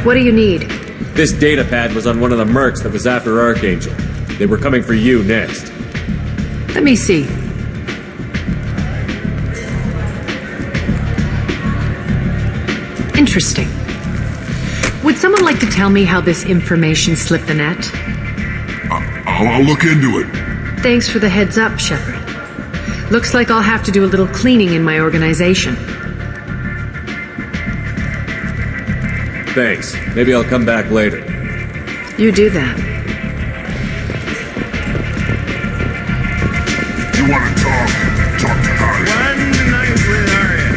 What do you need? This data pad was on one of the mercs that was after Archangel. They were coming for you next. Let me see. Interesting. Would someone like to tell me how this information slipped the net? I'll look into it. Thanks for the heads up, Shepard. Looks like I'll have to do a little cleaning in my organization. Thanks. Maybe I'll come back later. You do that. You want to talk? Talk to Harry. One night with Arya.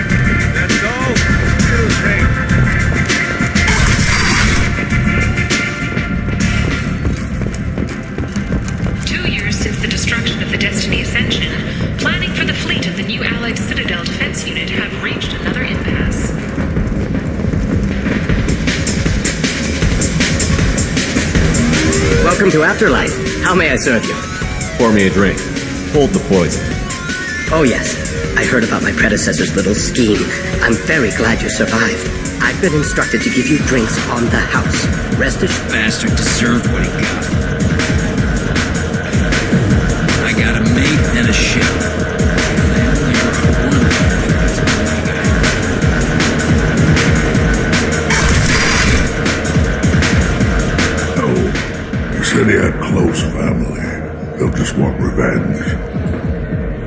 That's all it'll take. 2 years since the destruction of the Destiny Ascension, planning for the fleet of the new Allied Citadel Defense Unit have reached another impasse. Welcome to Afterlife. How may I serve you? Pour me a drink. Hold the poison. Oh yes, I heard about my predecessor's little scheme. I'm very glad you survived. I've been instructed to give you drinks on the house. Rest assured. Bastard deserved what he got. I got a mate and a ship. I only brought one of He said he had close family. They'll just want revenge.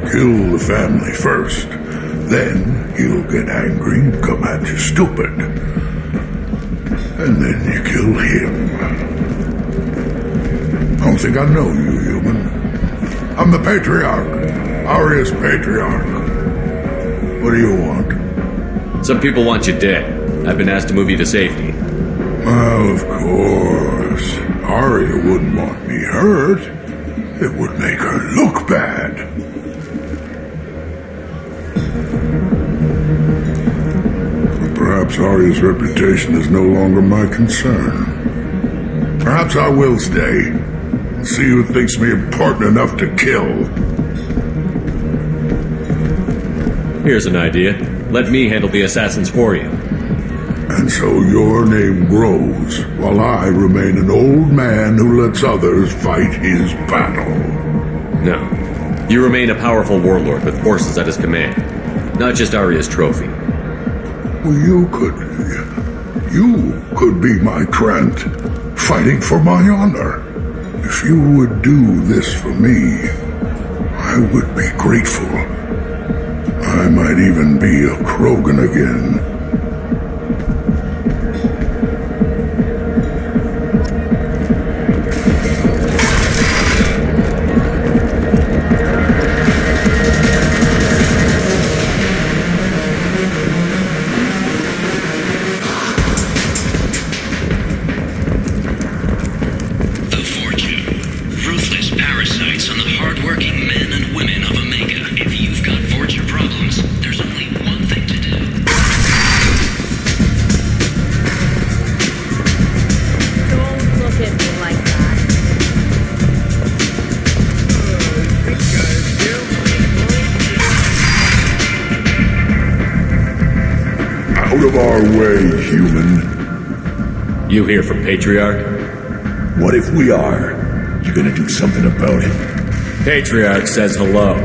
Kill the family first. Then he'll get angry and come at you stupid. And then you kill him. I don't think I know you, human. I'm the Patriarch. Aria's Patriarch. What do you want? Some people want you dead. I've been asked to move you to safety. Well, of course. Arya wouldn't want me hurt. It would make her look bad. But perhaps Arya's reputation is no longer my concern. Perhaps I will stay and see who thinks me important enough to kill. Here's an idea. Let me handle the assassins for you. And so your name grows, while I remain an old man who lets others fight his battle. No. You remain a powerful warlord with forces at his command. Not just Arya's trophy. You could be my Trent, fighting for my honor. If you would do this for me, I would be grateful. I might even be a Krogan again. Out of our way, human. You here from Patriarch? What if we are? You gonna do something about it? Patriarch says hello.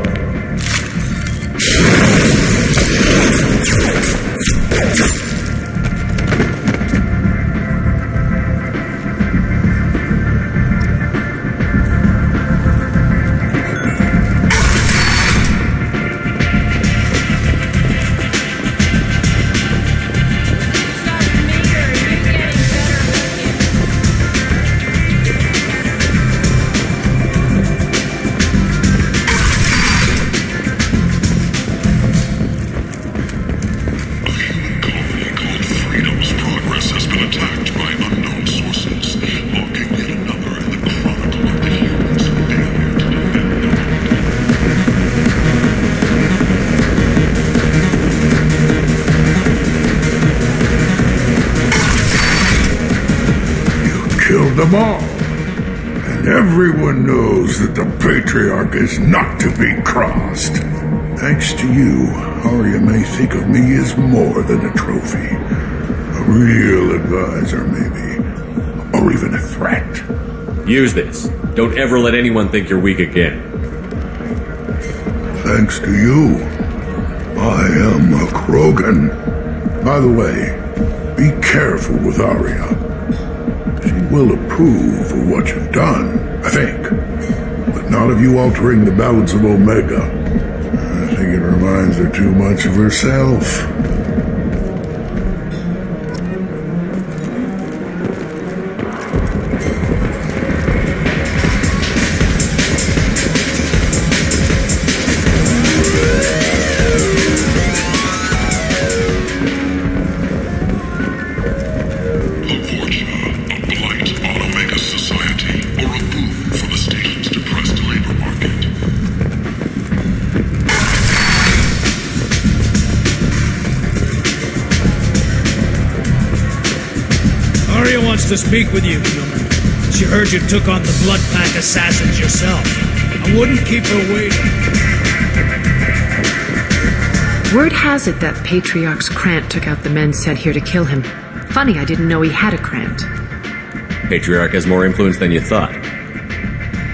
Killed them all. And everyone knows that the Patriarch is not to be crossed. Thanks to you, Arya may think of me as more than a trophy. A Real advisor, maybe. Or even a threat. Use this. Don't ever let anyone think you're weak again. Thanks to you, I am a Krogan. By the way, be careful with Arya. She will approve of what you've done, I think. But not of you altering the balance of Omega. I think it reminds her too much of herself. Arya wants to speak with you, human. She heard you took on the Blood Pack assassins yourself. I wouldn't keep her waiting. Word has it that Patriarch's Krant took out the men sent here to kill him. Funny, I didn't know he had a Krant. Patriarch has more influence than you thought.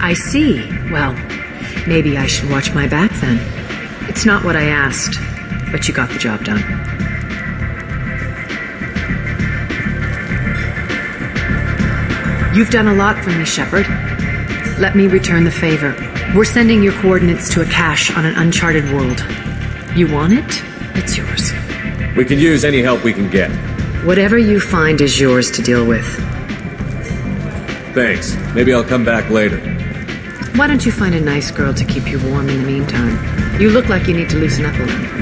I see. Well, maybe I should watch my back then. It's not what I asked, but you got the job done. You've done a lot for me, Shepard. Let me return the favor. We're sending your coordinates to a cache on an uncharted world. You want it? It's yours. We can use any help we can get. Whatever you find is yours to deal with. Thanks. Maybe I'll come back later. Why don't you find a nice girl to keep you warm in the meantime? You look like you need to loosen up a little.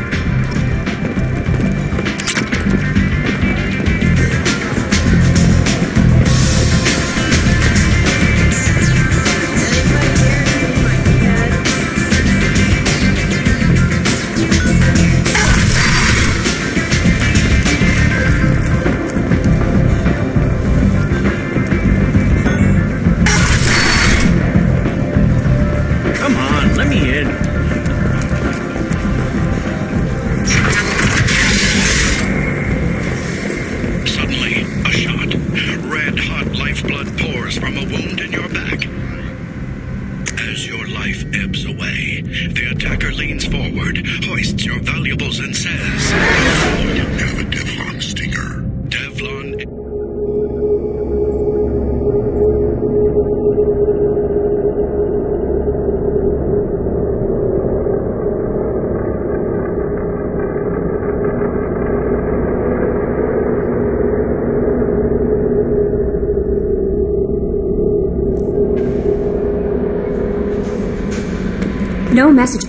Come on, let me in. Suddenly, a shot. Red hot lifeblood pours from a wound in your back. As your life ebbs away, the attacker leans forward, hoists your valuables, and says, You have a Devlon stinger. Devlon. No message.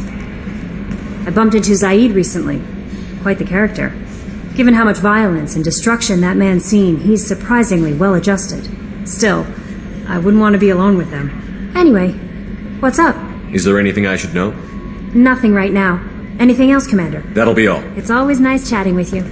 I bumped into Zaid recently. Quite the character. Given how much violence and destruction that man's seen, he's surprisingly well adjusted. Still, I wouldn't want to be alone with him. Anyway, what's up? Is there anything I should know? Nothing right now. Anything else, Commander? That'll be all. It's always nice chatting with you.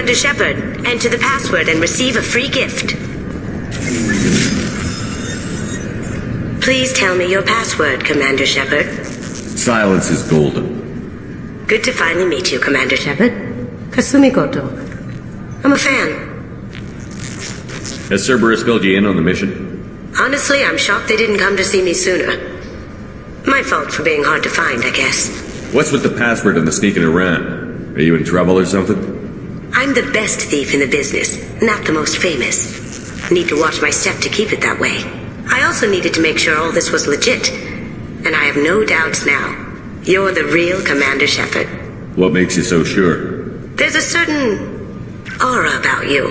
Commander Shepard. Enter the password and receive a free gift. Please tell me your password, Commander Shepard. Silence is golden. Good to finally meet you, Commander Shepard. Kasumi Goto. I'm a fan. Has Cerberus filled you in on the mission? Honestly, I'm shocked they didn't come to see me sooner. My fault for being hard to find, I guess. What's with the password and the sneaking around? Are you in trouble or something? I'm the best thief in the business, not the most famous. Need to watch my step to keep it that way. I also needed to make sure all this was legit. And I have no doubts now. You're the real Commander Shepard. What makes you so sure? There's a certain aura about you.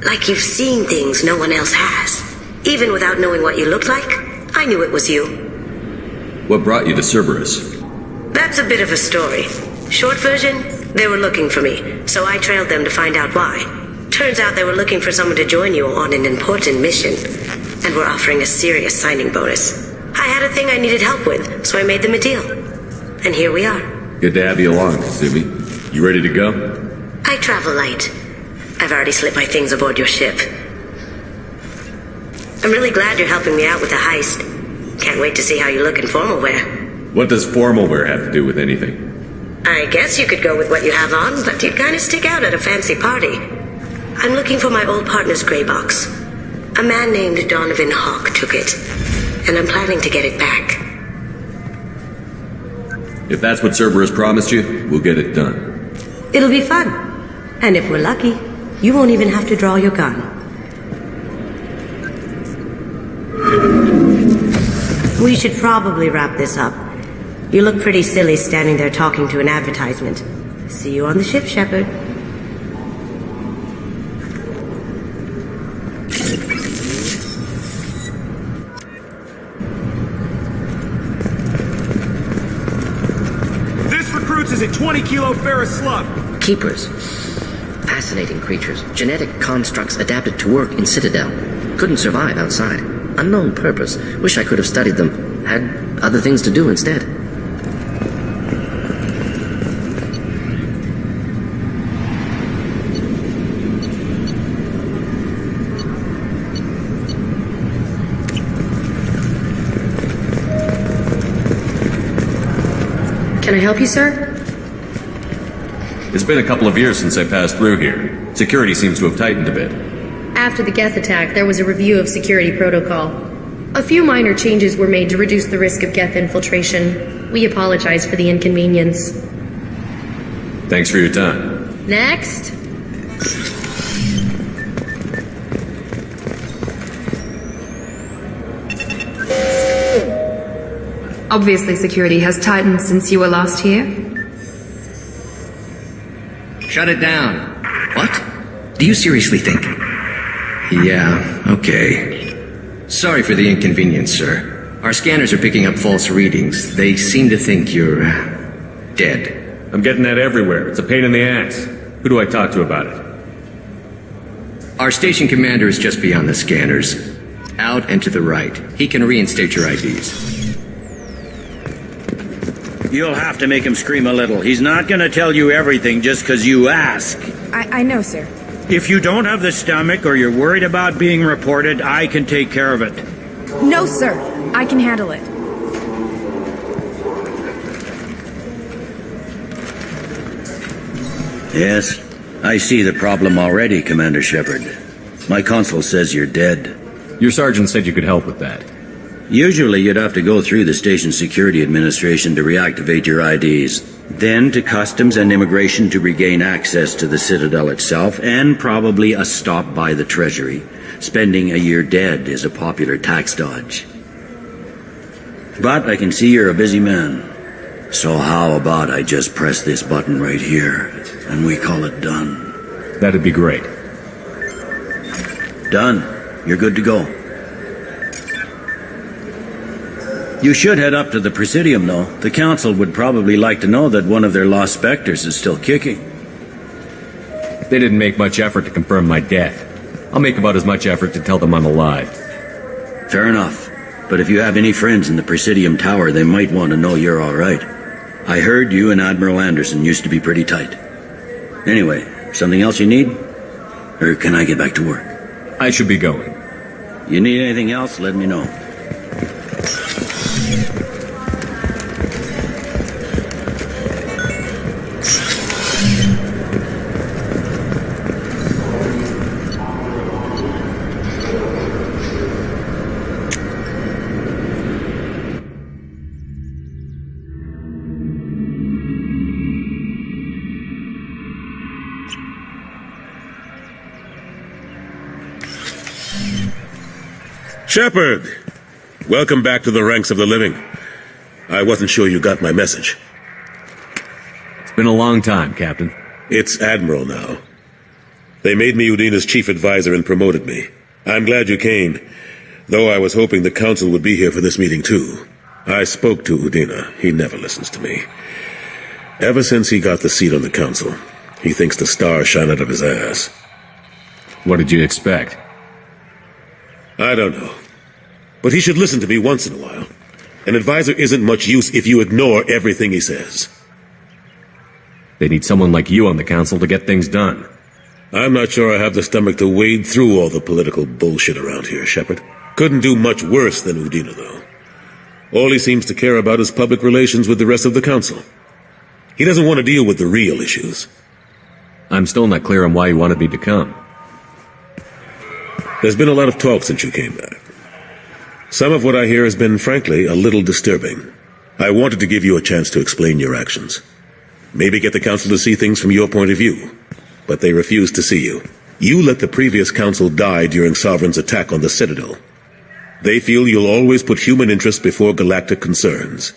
Like you've seen things no one else has. Even without knowing what you looked like, I knew it was you. What brought you to Cerberus? That's a bit of a story. Short version, they were looking for me, so I trailed them to find out why. Turns out they were looking for someone to join you on an important mission, and were offering a serious signing bonus. I had a thing I needed help with, so I made them a deal. And here we are. Good to have you along, Kasumi. You ready to go? I travel light. I've already slipped my things aboard your ship. I'm really glad you're helping me out with the heist. Can't wait to see how you look in formal wear. What does formal wear have to do with anything? I guess you could go with what you have on, but you'd kind of stick out at a fancy party. I'm looking for my old partner's gray box. A man named Donovan Hawk took it, and I'm planning to get it back. If that's what Cerberus promised you, we'll get it done. It'll be fun. And if we're lucky, you won't even have to draw your gun. We should probably wrap this up. You look pretty silly standing there talking to an advertisement. See you on the ship, Shepard. This recruits is a 20-kilo ferrous slug. Keepers. Fascinating creatures. Genetic constructs adapted to work in Citadel. Couldn't survive outside. Unknown purpose. Wish I could have studied them. Had other things to do instead. Can I help you, sir? It's been a couple of years since I passed through here. Security seems to have tightened a bit. After the Geth attack, there was a review of security protocol. A few minor changes were made to reduce the risk of Geth infiltration. We apologize for the inconvenience. Thanks for your time. Next. Obviously, security has tightened since you were last here. Shut it down. What? Do you seriously think? Yeah, okay. Sorry for the inconvenience, sir. Our scanners are picking up false readings. They seem to think you're dead. I'm getting that everywhere. It's a pain in the ass. Who do I talk to about it? Our station commander is just beyond the scanners. Out and to the right. He can reinstate your IDs. You'll have to make him scream a little. He's not gonna tell you everything just because you ask. I know, sir. If you don't have the stomach or you're worried about being reported, I can take care of it. No, sir. I can handle it. Yes, I see the problem already, Commander Shepard. My console says you're dead. Your sergeant said you could help with that. Usually you'd have to go through the station security administration to reactivate your IDs, then to customs and immigration to regain access to the Citadel itself, and probably a stop by the Treasury. Spending a year dead is a popular tax dodge. But I can see you're a busy man. So how about I just press this button right here, and we call it done? That'd be great. Done. You're good to go. You should head up to the Presidium, though. The Council would probably like to know that one of their lost specters is still kicking. They didn't make much effort to confirm my death. I'll make about as much effort to tell them I'm alive. Fair enough. But if you have any friends in the Presidium Tower, they might want to know you're all right. I heard you and Admiral Anderson used to be pretty tight. Anyway, Something else you need? Or can I get back to work? I should be going. You need anything else, let me know. Shepard! Welcome back to the ranks of the living. I wasn't sure you got my message. It's been a long time, Captain. It's Admiral now. They made me Udina's chief advisor and promoted me. I'm glad you came, though I was hoping the Council would be here for this meeting too. I spoke to Udina. He never listens to me. Ever since he got the seat on the Council, he thinks the stars shine out of his ass. What did you expect? I don't know. But he should listen to me once in a while. An advisor isn't much use if you ignore everything he says. They need someone like you on the Council to get things done. I'm not sure I have the stomach to wade through all the political bullshit around here, Shepard. Couldn't do much worse than Udina, though. All he seems to care about is public relations with the rest of the Council. He doesn't want to deal with the real issues. I'm still not clear on why you wanted me to come. There's been a lot of talk since you came back. Some of what I hear has been, frankly, a little disturbing. I wanted to give you a chance to explain your actions. Maybe get the Council to see things from your point of view. But they refused to see you. You let the previous Council die during Sovereign's attack on the Citadel. They feel you'll always put human interests before galactic concerns.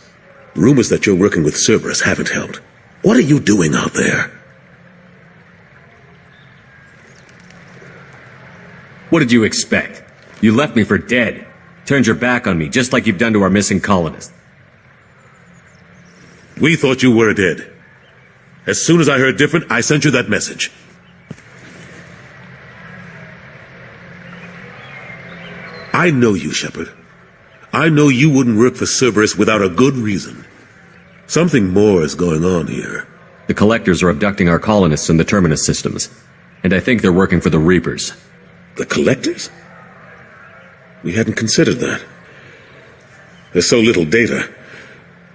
Rumors that you're working with Cerberus haven't helped. What are you doing out there? What did you expect? You left me for dead. Turned your back on me, just like you've done to our missing colonists. We thought you were dead. As soon as I heard different, I sent you that message. I know you, Shepard. I know you wouldn't work for Cerberus without a good reason. Something more is going on here. The Collectors are abducting our colonists in the Terminus systems. And I think they're working for the Reapers. The Collectors? We hadn't considered that. There's so little data.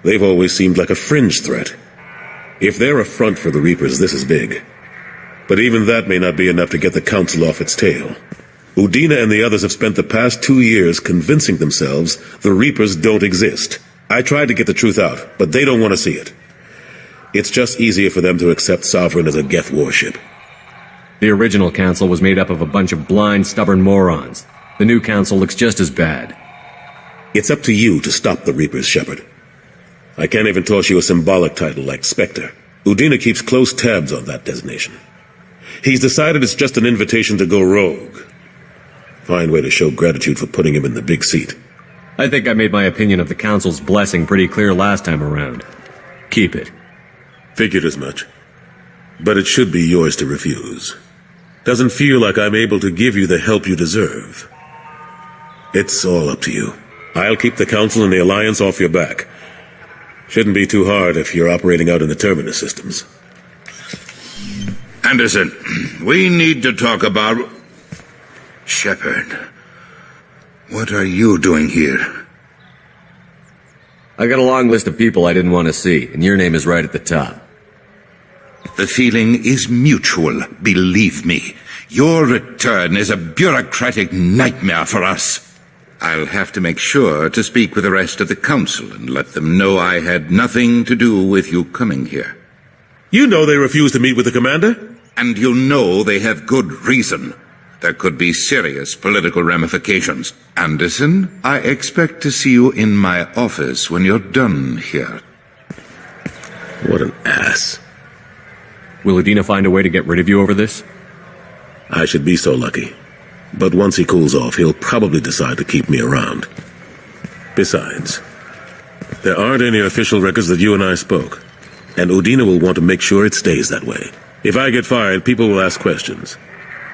They've always seemed like a fringe threat. If they're a front for the Reapers, this is big. But even that may not be enough to get the Council off its tail. Udina and the others have spent the past 2 years convincing themselves the Reapers don't exist. I tried to get the truth out, but they don't want to see it. It's just easier for them to accept Sovereign as a Geth warship. The original Council was made up of a bunch of blind, stubborn morons. The new Council looks just as bad. It's up to you to stop the Reapers, Shepard. I can't even toss you a symbolic title like Spectre. Udina keeps close tabs on that designation. He's decided it's just an invitation to go rogue. Fine way to show gratitude for putting him in the big seat. I think I made my opinion of the Council's blessing pretty clear last time around. Keep it. Figured as much. But it should be yours to refuse. Doesn't feel like I'm able to give you the help you deserve. It's all up to you. I'll keep the Council and the Alliance off your back. Shouldn't be too hard if you're operating out in the Terminus systems. Anderson, we need to talk about... Shepard, what are you doing here? I got a long list of people I didn't want to see, and your name is right at the top. The feeling is mutual, believe me. Your return is a bureaucratic nightmare for us. I'll have to make sure to speak with the rest of the Council and let them know I had nothing to do with you coming here. You know they refused to meet with the Commander? And you know they have good reason. There could be serious political ramifications. Anderson, I expect to see you in my office when you're done here. What an ass. Will Udina find a way to get rid of you over this? I should be so lucky. But once he cools off, he'll probably decide to keep me around. Besides, there aren't any official records that you and I spoke. And Udina will want to make sure it stays that way. If I get fired, people will ask questions.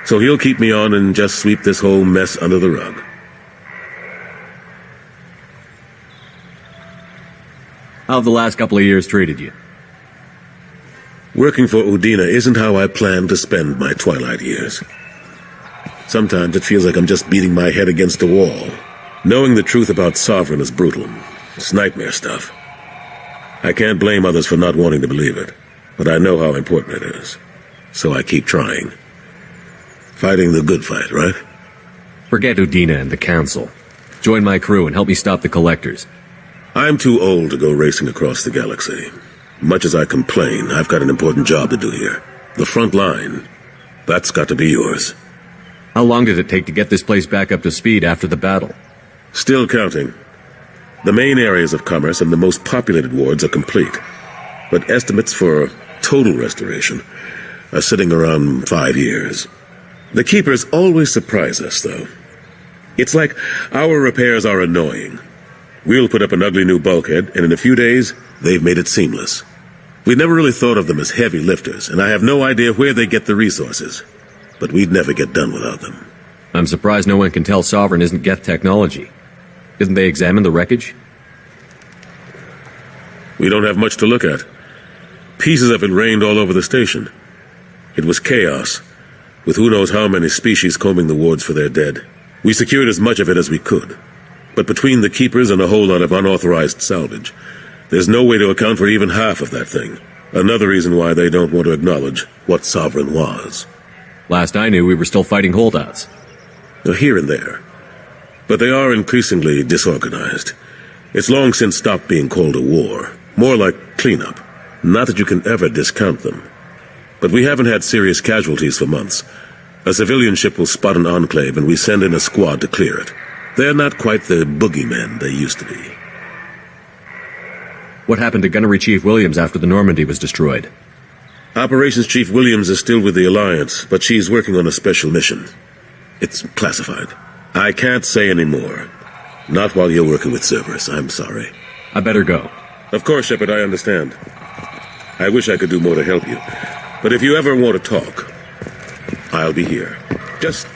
So he'll keep me on and just sweep this whole mess under the rug. How have the last couple of years treated you? Working for Udina isn't how I planned to spend my twilight years. Sometimes it feels like I'm just beating my head against a wall. Knowing the truth about Sovereign is brutal. It's nightmare stuff. I can't blame others for not wanting to believe it, but I know how important it is. So I keep trying. Fighting the good fight, right? Forget Udina and the Council. Join my crew and help me stop the Collectors. I'm too old to go racing across the galaxy. Much as I complain, I've got an important job to do here. The front line. That's got to be yours. How long did it take to get this place back up to speed after the battle? Still counting. The main areas of commerce and the most populated wards are complete. But estimates for total restoration are sitting around 5 years. The Keepers always surprise us, though. It's like our repairs are annoying. We'll put up an ugly new bulkhead, and in a few days, they've made it seamless. We'd never really thought of them as heavy lifters, and I have no idea where they get the resources. But we'd never get done without them. I'm surprised no one can tell Sovereign isn't Geth technology. Didn't they examine the wreckage? We don't have much to look at. Pieces of it rained all over the station. It was chaos, with who knows how many species combing the wards for their dead. We secured as much of it as we could. But between the Keepers and a whole lot of unauthorized salvage, there's no way to account for even half of that thing. Another reason why they don't want to acknowledge what Sovereign was. Last I knew, we were still fighting holdouts. Here and there. But they are increasingly disorganized. It's long since stopped being called a war. More like cleanup. Not that you can ever discount them. But we haven't had serious casualties for months. A civilian ship will spot an enclave and we send in a squad to clear it. They're not quite the boogeymen they used to be. What happened to Gunnery Chief Williams after the Normandy was destroyed? Operations Chief Williams is still with the Alliance, but she's working on a special mission. It's classified. I can't say any more. Not while you're working with Cerberus, I'm sorry. I better go. Of course, Shepard, I understand. I wish I could do more to help you. But if you ever want to talk, I'll be here. Just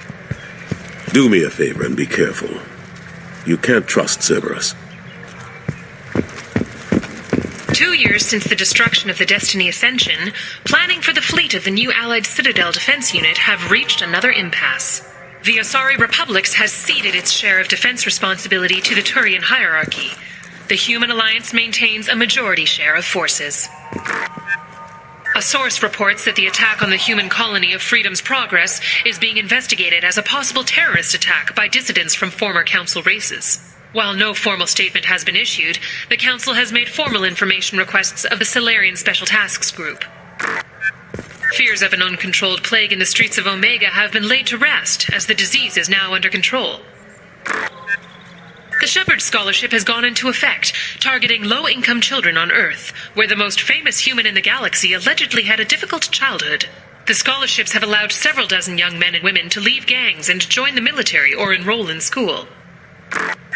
do me a favor and be careful. You can't trust Cerberus. 2 years since the destruction of the Destiny Ascension, planning for the fleet of the new Allied Citadel Defense Unit have reached another impasse. The Asari Republics has ceded its share of defense responsibility to the Turian hierarchy. The Human Alliance maintains a majority share of forces. A source reports that the attack on the human colony of Freedom's Progress is being investigated as a possible terrorist attack by dissidents from former Council races. While no formal statement has been issued, the Council has made formal information requests of the Solarian Special Tasks Group. Fears of an uncontrolled plague in the streets of Omega have been laid to rest, as the disease is now under control. The Shepard Scholarship has gone into effect, targeting low-income children on Earth, where the most famous human in the galaxy allegedly had a difficult childhood. The scholarships have allowed several dozen young men and women to leave gangs and join the military or enroll in school.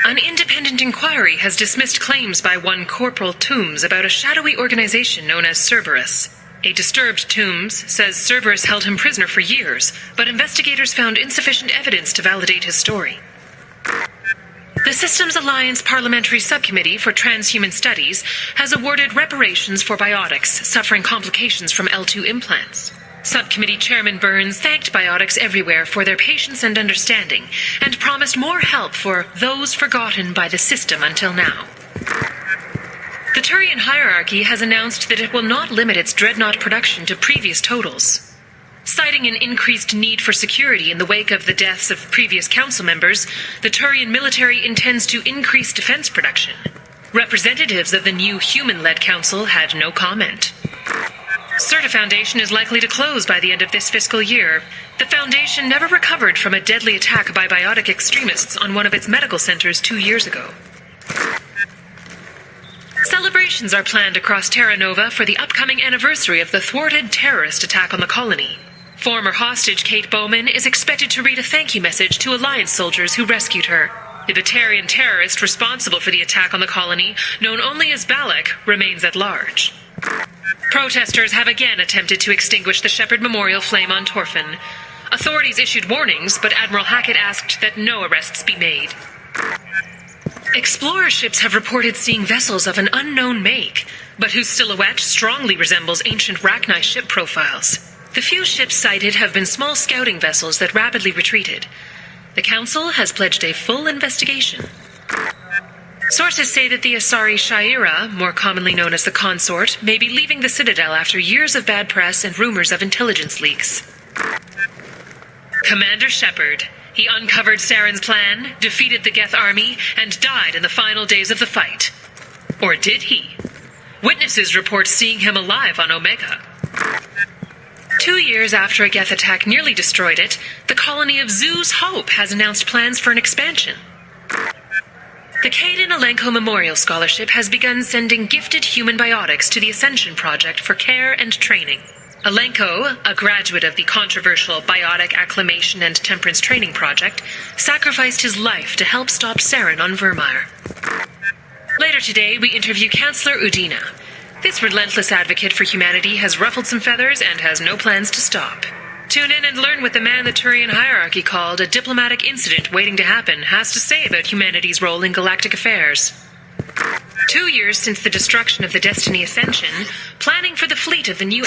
An independent inquiry has dismissed claims by one Corporal Toombs about a shadowy organization known as Cerberus. A disturbed Toombs says Cerberus held him prisoner for years, but investigators found insufficient evidence to validate his story. The Systems Alliance Parliamentary Subcommittee for Transhuman Studies has awarded reparations for biotics suffering complications from L2 implants. Subcommittee Chairman Burns thanked biotics everywhere for their patience and understanding, and promised more help for those forgotten by the system until now. The Turian hierarchy has announced that it will not limit its dreadnought production to previous totals. Citing an increased need for security in the wake of the deaths of previous council members, the Turian military intends to increase defense production. Representatives of the new human-led council had no comment. Certa Foundation is likely to close by the end of this fiscal year. The Foundation never recovered from a deadly attack by biotic extremists on one of its medical centers 2 years ago. Celebrations are planned across Terra Nova for the upcoming anniversary of the thwarted terrorist attack on the colony. Former hostage Kate Bowman is expected to read a thank you message to Alliance soldiers who rescued her. The Batarian terrorist responsible for the attack on the colony, known only as Balak, remains at large. Protesters have again attempted to extinguish the Shepard Memorial flame on Torfin. Authorities issued warnings, but Admiral Hackett asked that no arrests be made. Explorer ships have reported seeing vessels of an unknown make, but whose silhouette strongly resembles ancient Rachni ship profiles. The few ships sighted have been small scouting vessels that rapidly retreated. The Council has pledged a full investigation. Sources say that the Asari Shaira, more commonly known as the Consort, may be leaving the Citadel after years of bad press and rumors of intelligence leaks. Commander Shepard. He uncovered Saren's plan, defeated the Geth army, and died in the final days of the fight. Or did he? Witnesses report seeing him alive on Omega. 2 years after a Geth attack nearly destroyed it, the colony of Zoo's Hope has announced plans for an expansion. The Caden Alenko Memorial Scholarship has begun sending gifted human biotics to the Ascension Project for care and training. Alenko, a graduate of the controversial Biotic Acclimation and Temperance Training Project, sacrificed his life to help stop Saren on Vermeer. Later today, we interview Chancellor Udina. This relentless advocate for humanity has ruffled some feathers and has no plans to stop. Tune in and learn what the man the Turian hierarchy called a diplomatic incident waiting to happen has to say about humanity's role in galactic affairs. 2 years since the destruction of the Destiny Ascension, planning for the fleet of the new...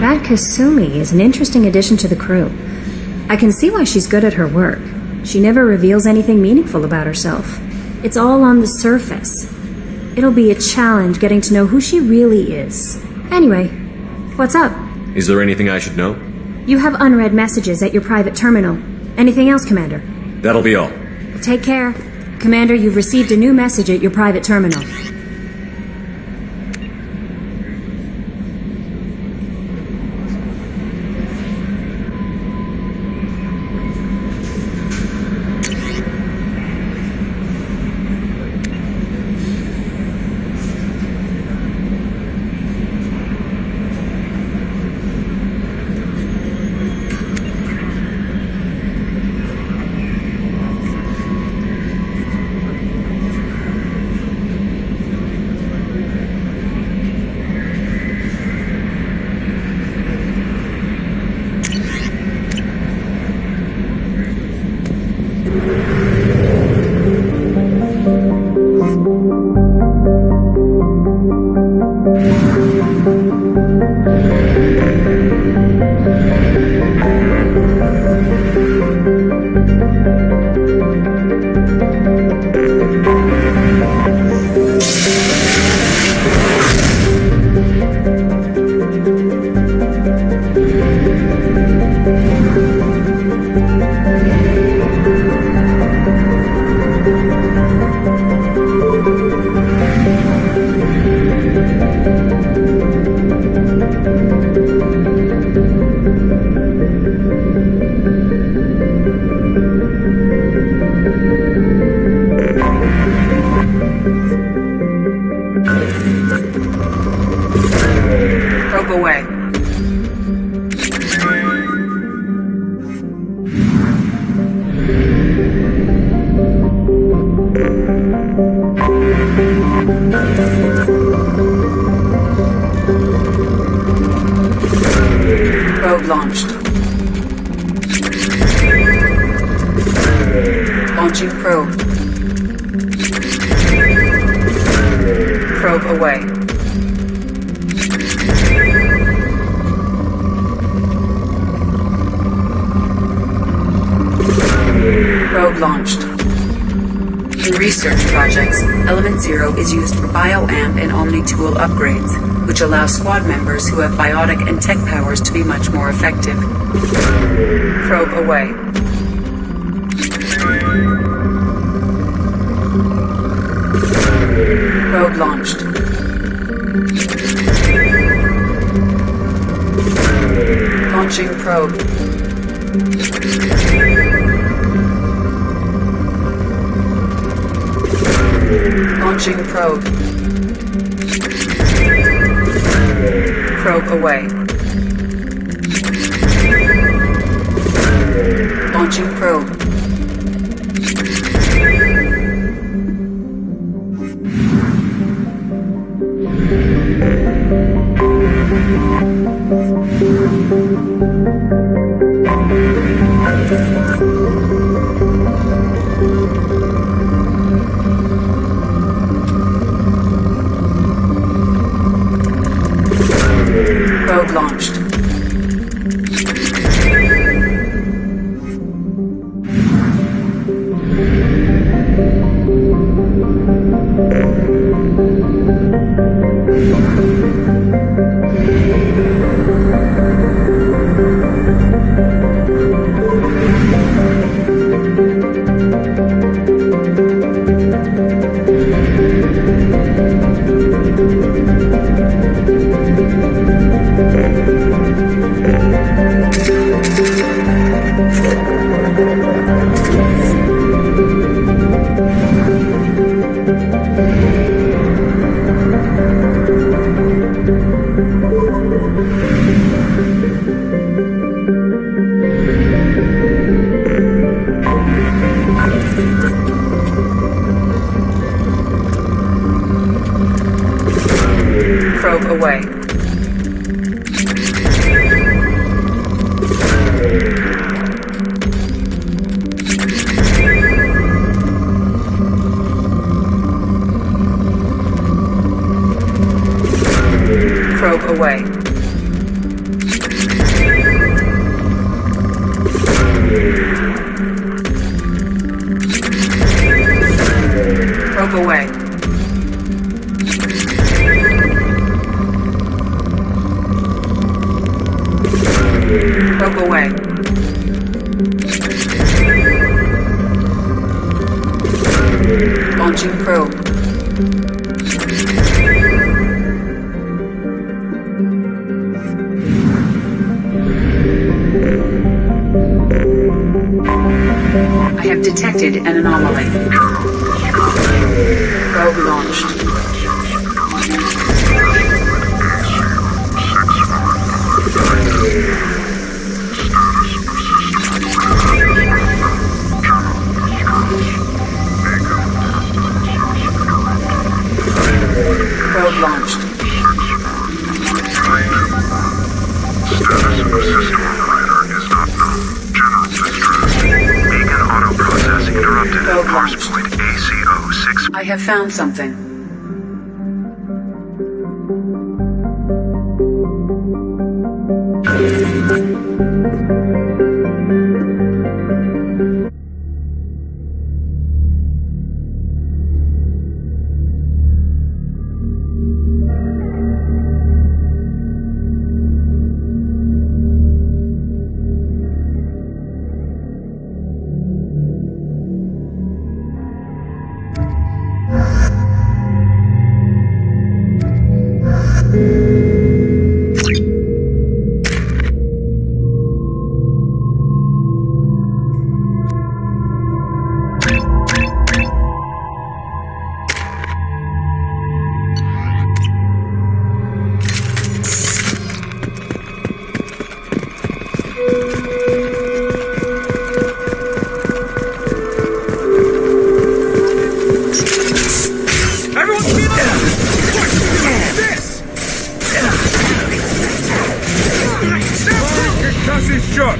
That Kasumi is an interesting addition to the crew. I can see why she's good at her work. She never reveals anything meaningful about herself. It's all on the surface. It'll be a challenge getting to know who she really is. Anyway, what's up? Is there anything I should know? You have unread messages at your private terminal. Anything else, Commander? That'll be all. Take care. Commander, you've received a new message at your private terminal. Probe launched. Launching probe. Probe away. Probe launched. In research projects, Element Zero is used for bioamp and omni-tool upgrades, which allow squad members who have biotic and tech powers to be much more effective. Probe away. Probe launched. Launching probe. Launching probe. Probe away. Launching probe. Probe launched. Probe away. Probe away. Probe away. Probe away. Launching probe. I have detected an anomaly. Probe launched. Probe launched. Status of system operator is not known. General distress. Beacon auto processing interrupted at parse point ACO6. I have found something. Concussive shot!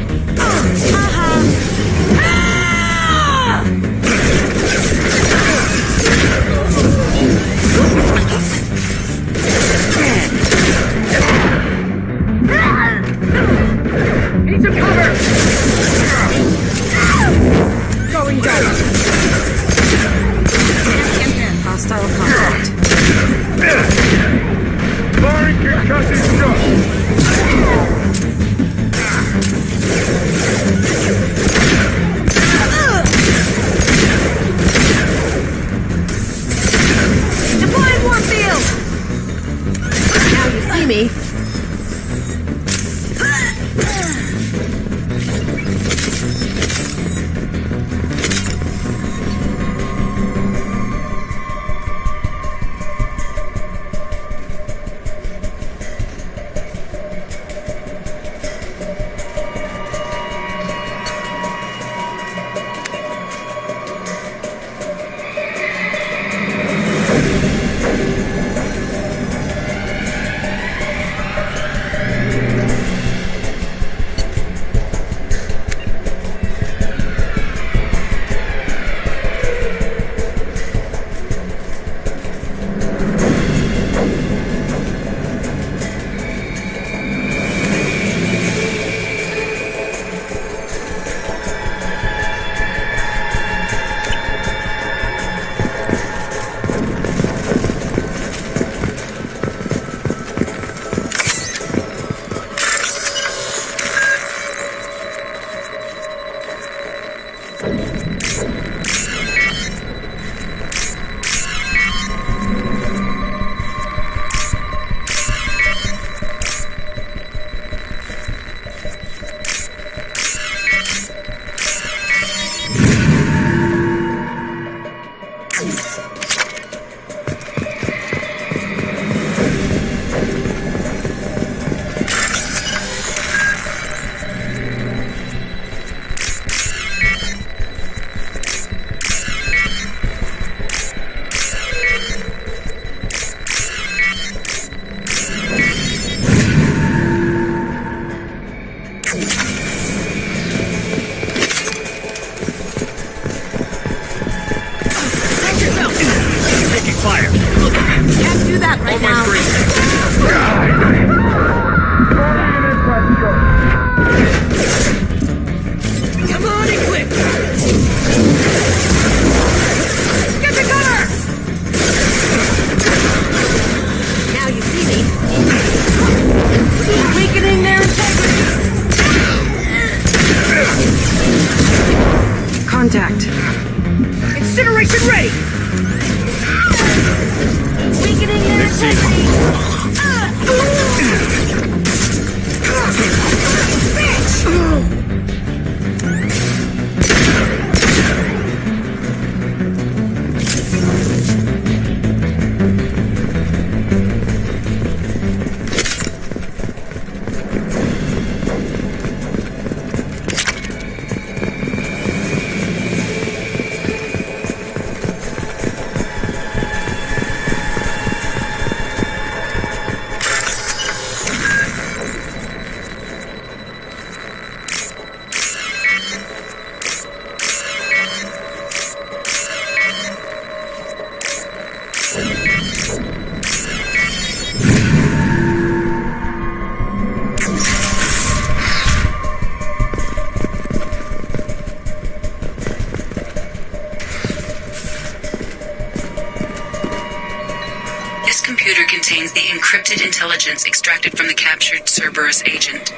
computer contains the encrypted intelligence extracted from the captured Cerberus agent.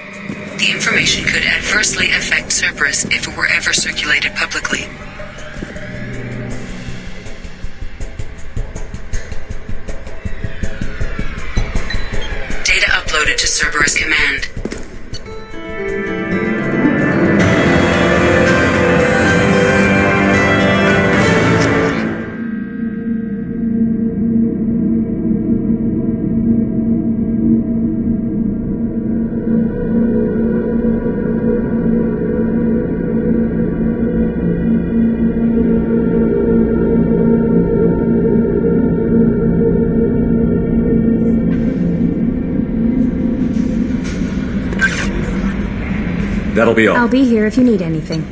The information could adversely affect Cerberus if it were ever circulated publicly. Data uploaded to Cerberus Command. That'll be all. I'll be here if you need anything.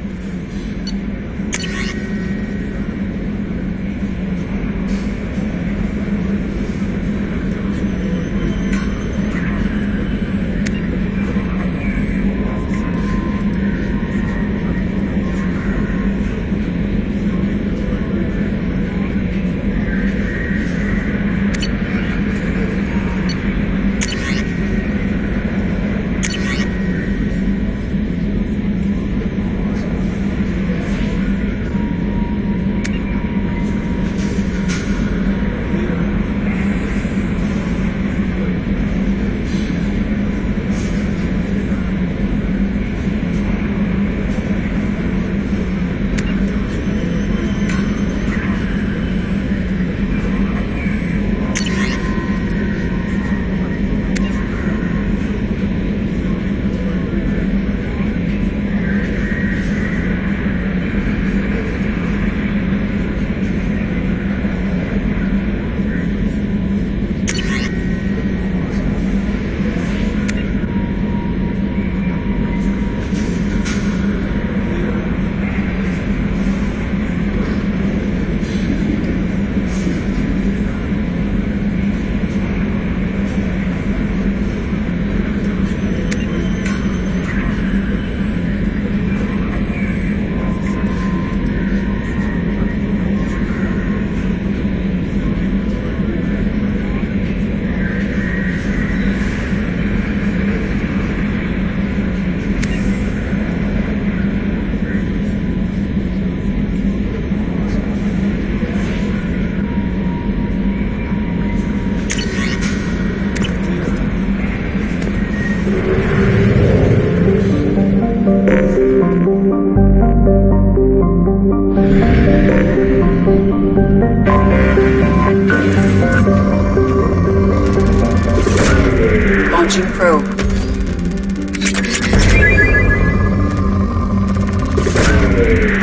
Launching probe.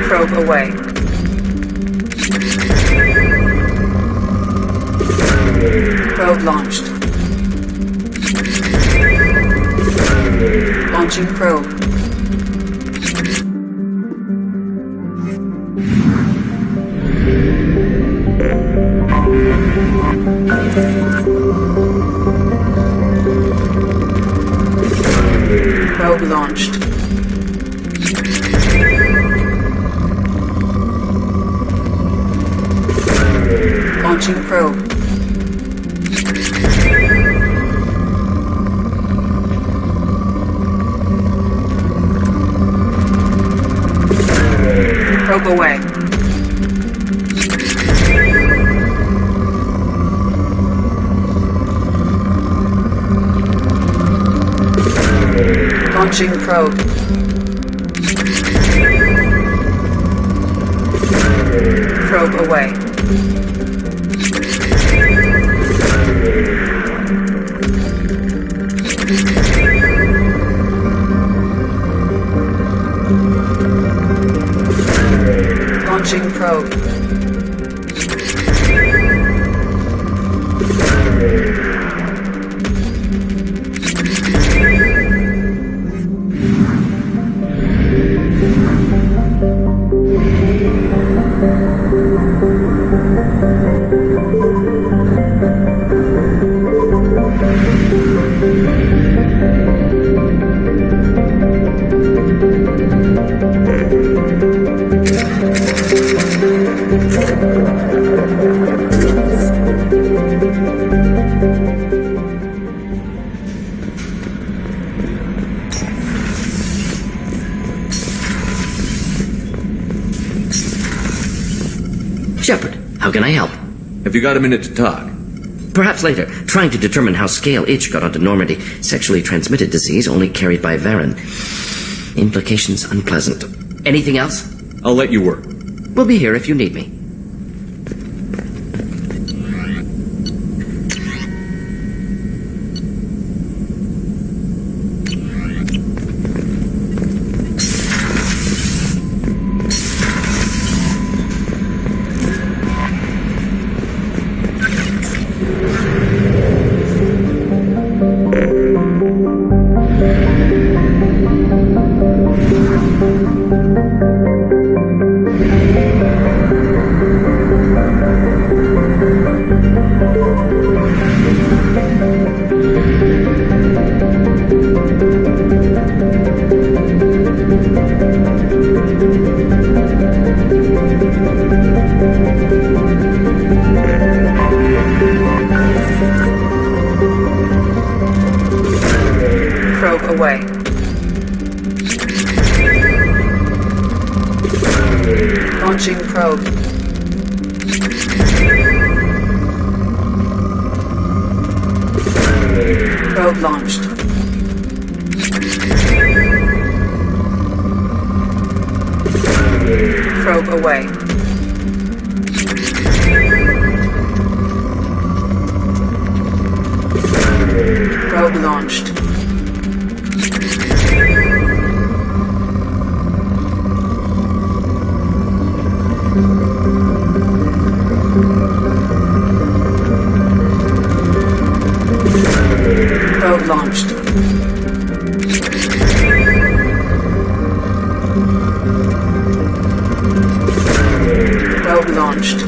Probe away. Probe launched. Launching probe. Probe launched. Launching probe. Probe away. Launching probe. Probe away. Launching probe. How can I help? Have you got a minute to talk? Perhaps later. Trying to determine how Scale Itch got onto Normandy. Sexually transmitted disease only carried by Varen. Implications unpleasant. Anything else? I'll let you work. We'll be here if you need me. Probe away. Launching probe. Probe launched. Probe away. Probe launched. Probe launched. Probe launched.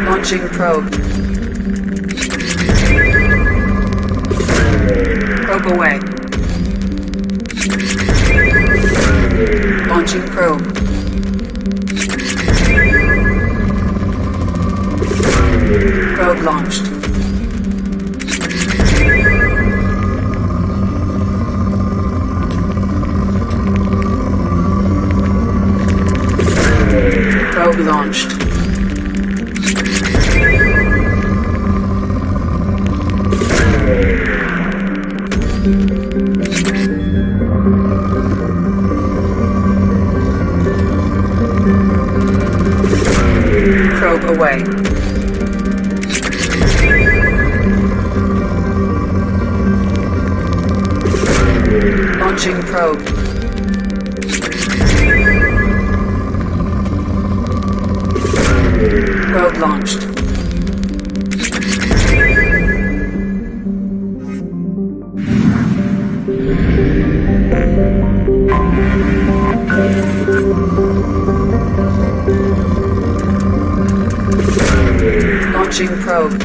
Launching probe. Probe away. Launching probe. Probe launched. Probe launched. Probe away. Launching probe. Probe launched. Launching probe.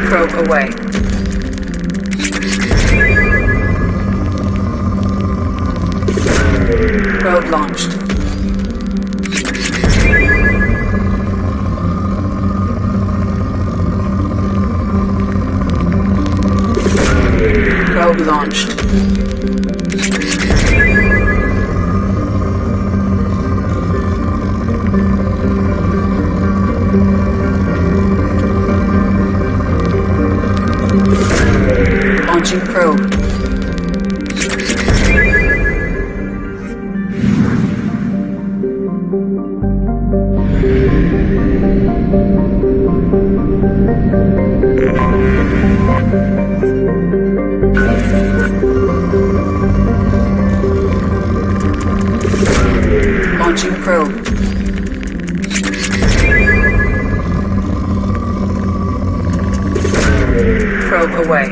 Probe away. Probe launched. Probe launched. Launching probe. Launching probe. Probe away.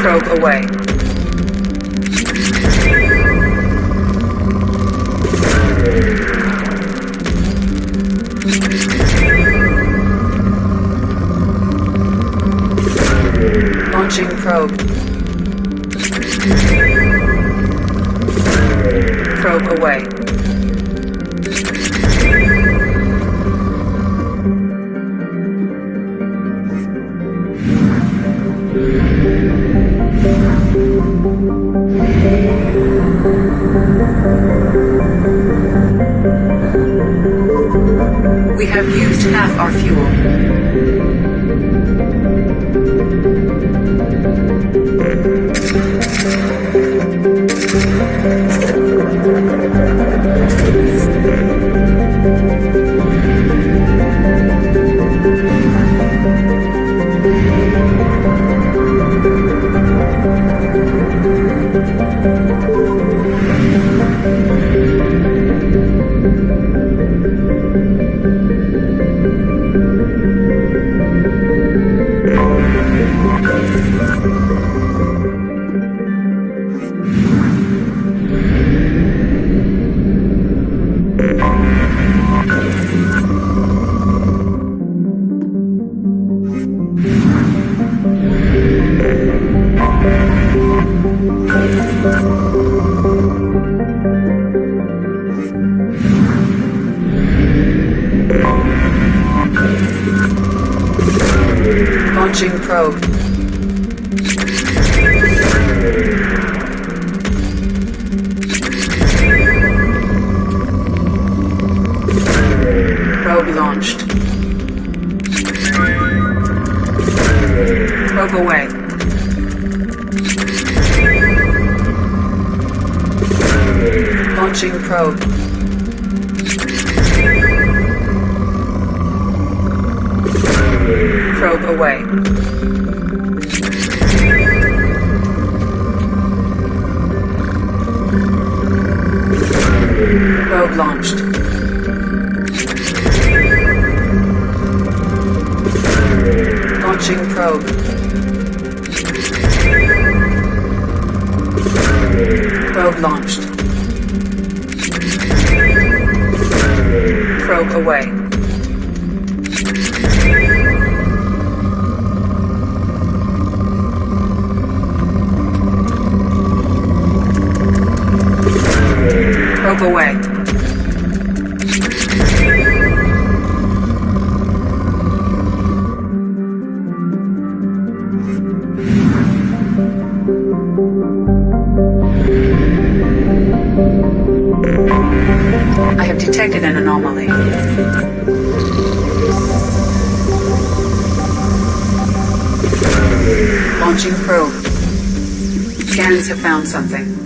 Probe away. Launching probe. Probe away. We have used half our fuel. Launching probe. Probe launched. Probe away. Launching probe. Probe away. Probe launched. Launching probe. Probe launched. Probe away. Probe away. I have detected an anomaly. Launching probe. Scans have found something.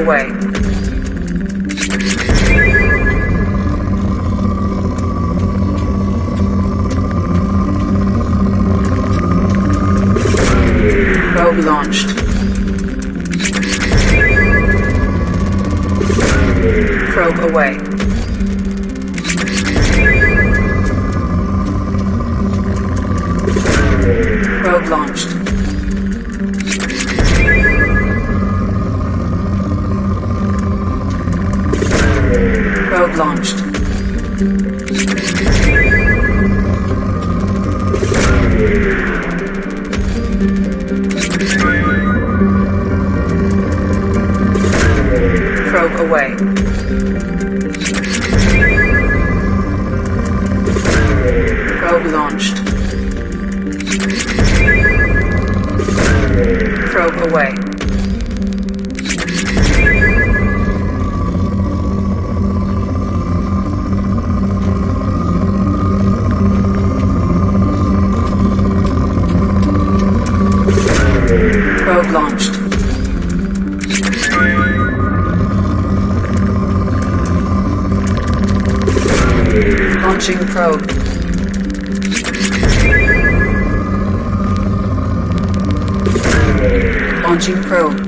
away. Probe launched. Probe away. Probe launched. Probe launched. Probe away. Probe launched. Probe away. Probe launched. Launching probe. Launching probe.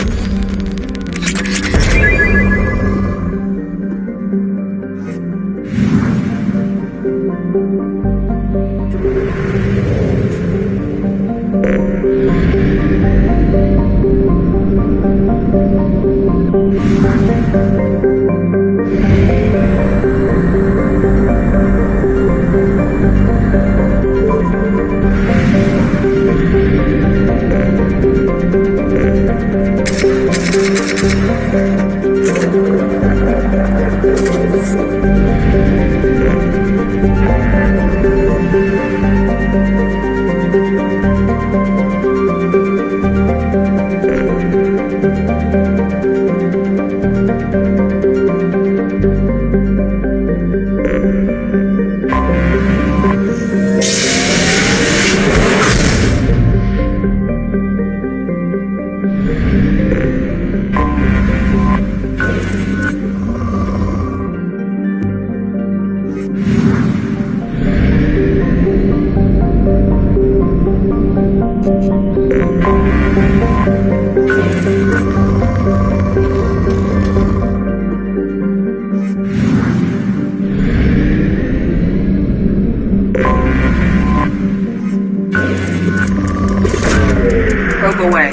Probe away.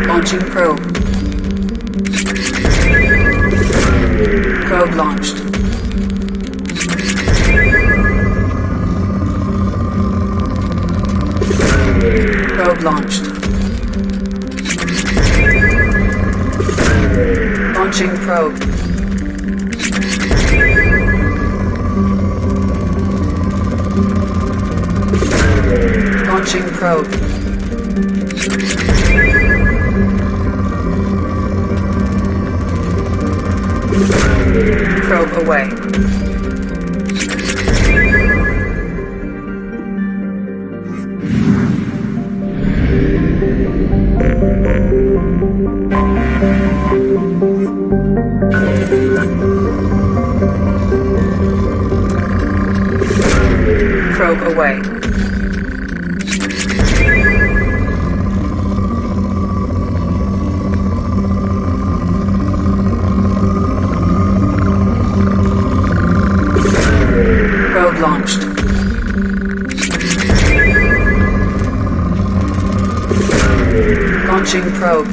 Launching probe. Probe launched. Probe launched. Launching probe. Launching probe. Probe away. Probe away. Probe launched. Launching probe.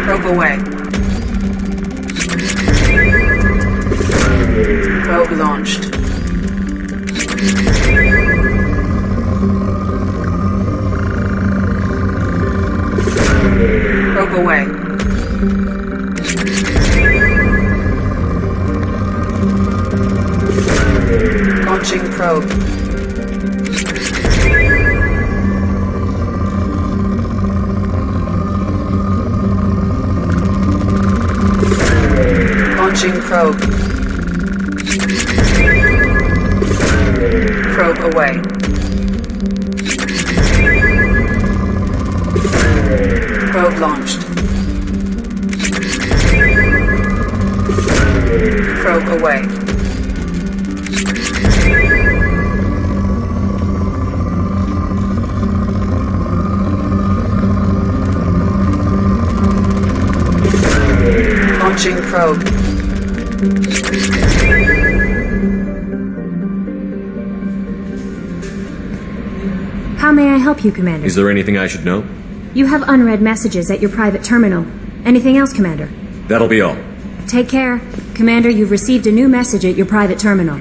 Probe away. Probe launched. Probe away. Launching probe. Launching probe. Probe away. Probe launched. Probe away. Launching probe. How may I help you, Commander? Is there anything I should know? You have unread messages at your private terminal. Anything else, Commander? That'll be all. Take care. Commander, you've received a new message at your private terminal.